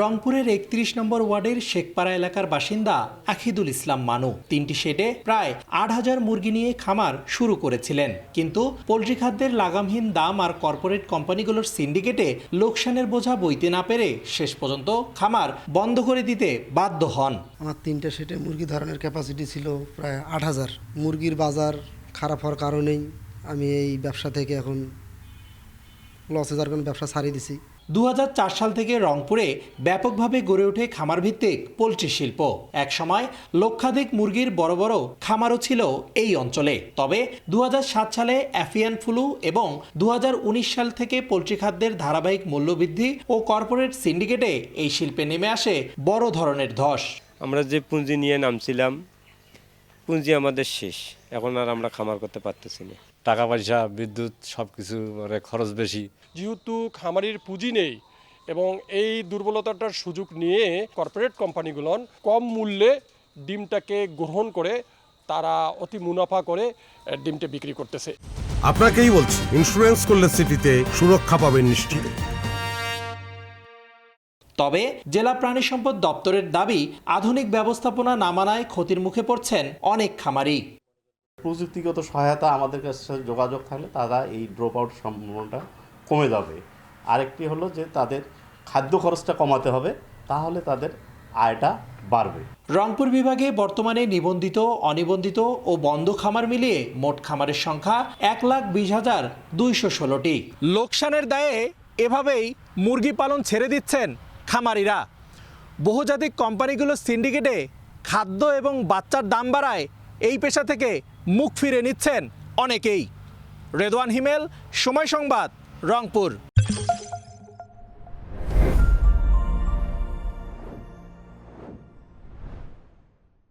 রংপুরের ৩১ নম্বর ওয়ার্ডের শেখপাড়া এলাকার বাসিন্দা আখিদুল ইসলাম মানু ৩টি শেডে প্রায় ৮,০০০ মুরগি নিয়ে খামার শুরু করেছিলেন, কিন্তু পোল্ট্রি খাদ্যের লাগামহীন দাম আর কর্পোরেট কোম্পানিগুলোর সিন্ডিকেটে লোকসানের বোঝা বইতে না পেরে শেষ পর্যন্ত খামার বন্ধ করে দিতে বাধ্য হন। আমার 3টে শেডে মুরগি ধরানোর ক্যাপাসিটি ছিল প্রায় ৮,০০০। মুরগির বাজার খারাপ হওয়ার কারণেই আমি এই ব্যবসা থেকে এখন লসে যার কারণে ব্যবসা ছাড়িয়ে দিছি। ২০০৪ সাল থেকে রংপুরে ব্যাপকভাবে গড়ে ওঠে খামার ভিত্তিক পোল্ট্রি শিল্প। একসময় লক্ষাধিক মুরগির বড় বড় খামারও ছিল এই অঞ্চলে। তবে ২০০৭ সালে অ্যাভিয়ান ফ্লু এবং ২০১৯ সাল থেকে পোল্ট্রি খাদ্যের ধারাবাহিক মূল্যবৃদ্ধি ও কর্পোরেট সিন্ডিকেটে এই শিল্পে নেমে আসে বড় ধরনের ধস। আমরা যে পুঁজি নিয়ে নামছিলাম, পুঁজি আমাদের শেষ, এখন আর আমরা খামার করতে পারতেছি না। টাকা পয়সা, বিদ্যুৎ সবকিছু খরচ বেশি। যেহেতু খামারির পুঁজি নেই এবং এই দুর্বলতাটার সুযোগ নিয়ে কর্পোরেট কোম্পানিগুলো কম মূল্যে ডিমটাকে গ্রহণ করে তারা অতি মুনাফা করে ডিমটা বিক্রি করতেছে। আপনাকেই বলছি, ইন্স্যুরেন্স করলে সিটিতে সুরক্ষা পাবেন নিশ্চিত। তবে জেলা প্রাণী সম্পদ দপ্তরের দাবি, আধুনিক ব্যবস্থাপনা না মানায় ক্ষতির মুখে পড়ছেন অনেক খামারি। প্রযুক্তিগত সহায়তা আমাদের কাছে যোগাযোগ থাকলে তারা এই ড্রপ আউট সম্ভাবনাটা কমে যাবে। আরেকটি হলো যে তাদের খাদ্য খরচটা কমাতে হবে, তাহলে তাদের আয়টা বাড়বে। রংপুর বিভাগে বর্তমানে নিবন্ধিত, অনিবন্ধিত ও বন্ধ খামার মিলিয়ে মোট খামারের সংখ্যা ১,২০,২১৬টি। লোকসানের দায়ে এভাবেই মুরগি পালন ছেড়ে দিচ্ছেন খামারিরা। বহুজাতিক কোম্পানিগুলোর সিন্ডিকেটে খাদ্য এবং বাচ্চার দাম বাড়ায় এই পেশা থেকে মুখ ফিরে নিচ্ছেন অনেকেই। রেদওয়ান হিমেল, সময় সংবাদ, রংপুর।